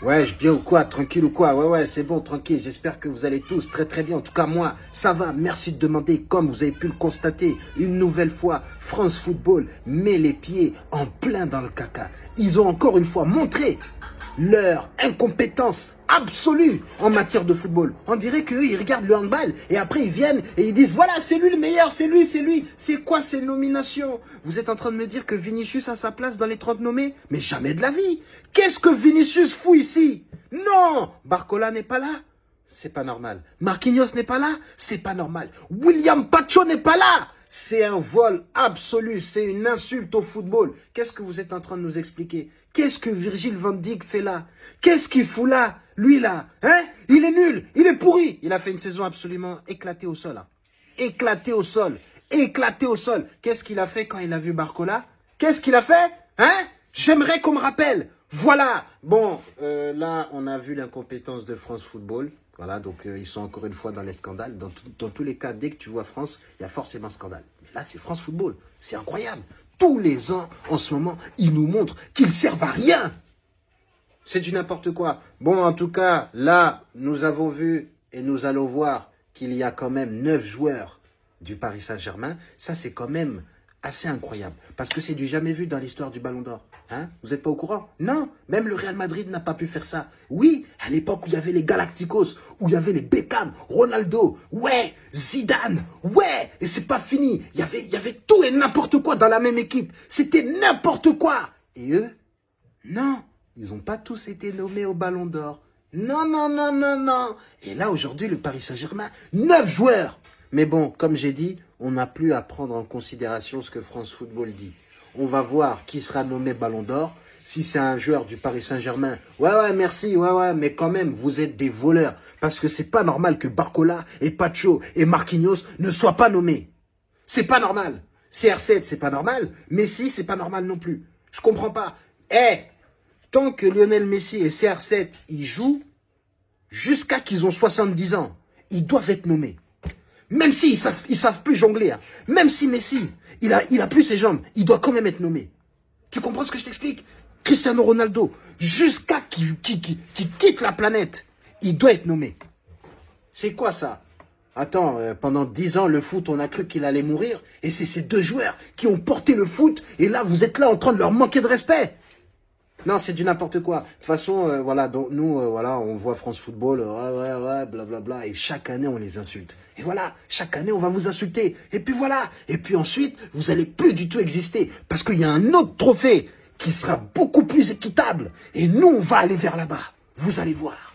Ouais, bien ou quoi? Tranquille ou quoi? Ouais, c'est bon, tranquille. J'espère que vous allez tous très très bien. En tout cas, moi, ça va. Merci de demander. Comme vous avez pu le constater, une nouvelle fois, France Football met les pieds en plein dans le caca. Ils ont encore une fois montré leur incompétence absolue en matière de football. On dirait qu'eux, ils regardent le handball et après ils viennent et ils disent voilà, c'est lui le meilleur, c'est lui, c'est lui. C'est quoi ces nominations? Vous êtes en train de me dire que Vinicius a sa place dans les 30 nommés? Mais jamais de la vie. Qu'est-ce que Vinicius fout ici? Non, Barcola n'est pas là. C'est pas normal. Marquinhos n'est pas là. C'est pas normal. William Pacho n'est pas là. C'est un vol absolu. C'est une insulte au football. Qu'est-ce que vous êtes en train de nous expliquer? Qu'est-ce que Virgil van Dijk fait là? Qu'est-ce qu'il fout là? Lui là, hein? Il est nul. Il est pourri. Il a fait une saison absolument éclatée au sol. Hein. Éclatée au sol. Éclatée au sol. Qu'est-ce qu'il a fait quand il a vu Barcola? Qu'est-ce qu'il a fait? Hein? J'aimerais qu'on me rappelle. Voilà. Bon, là, on a vu l'incompétence de France Football. Voilà, donc ils sont encore une fois dans les scandales. Dans tous les cas, dès que tu vois France, il y a forcément scandale. Mais là, c'est France Football. C'est incroyable. Tous les ans, en ce moment, ils nous montrent qu'ils servent à rien. C'est du n'importe quoi. Bon, en tout cas, là, nous avons vu et nous allons voir qu'il y a quand même 9 joueurs du Paris Saint-Germain. Ça, c'est quand même assez incroyable. Parce que c'est du jamais vu dans l'histoire du Ballon d'Or. Hein? Vous n'êtes pas au courant? Non, même le Real Madrid n'a pas pu faire ça. Oui, à l'époque où il y avait les Galacticos, où il y avait les Beckham, Ronaldo, ouais, Zidane, ouais, et c'est pas fini. Il y avait tout et n'importe quoi dans la même équipe. C'était n'importe quoi. Et eux, non, ils n'ont pas tous été nommés au Ballon d'Or. Non, non, non, non, non. Et là, aujourd'hui, le Paris Saint-Germain, 9 joueurs. Mais bon, comme j'ai dit, on n'a plus à prendre en considération ce que France Football dit. On va voir qui sera nommé Ballon d'Or. Si c'est un joueur du Paris Saint-Germain, ouais, merci, ouais, mais quand même, vous êtes des voleurs. Parce que c'est pas normal que Barcola et Pacho et Marquinhos ne soient pas nommés. C'est pas normal. CR7, c'est pas normal. Messi, c'est pas normal non plus. Je comprends pas. Tant que Lionel Messi et CR7, ils jouent, jusqu'à qu'ils ont 70 ans, ils doivent être nommés. Même s'ils savent plus jongler, hein. Même si Messi, il a plus ses jambes, il doit quand même être nommé. Tu comprends ce que je t'explique? Cristiano Ronaldo, jusqu'à qu'il quitte la planète, il doit être nommé. C'est quoi ça? Attends, pendant 10 ans, le foot, on a cru qu'il allait mourir, et c'est ces 2 joueurs qui ont porté le foot, et là, vous êtes là en train de leur manquer de respect. Non, c'est du n'importe quoi. De toute façon, voilà, donc nous, voilà, on voit France Football, ouais, blablabla, et chaque année, on les insulte. Et voilà, chaque année, on va vous insulter. Et puis voilà. Et puis ensuite, vous allez plus du tout exister. Parce qu'il y a un autre trophée qui sera beaucoup plus équitable. Et nous, on va aller vers là-bas. Vous allez voir.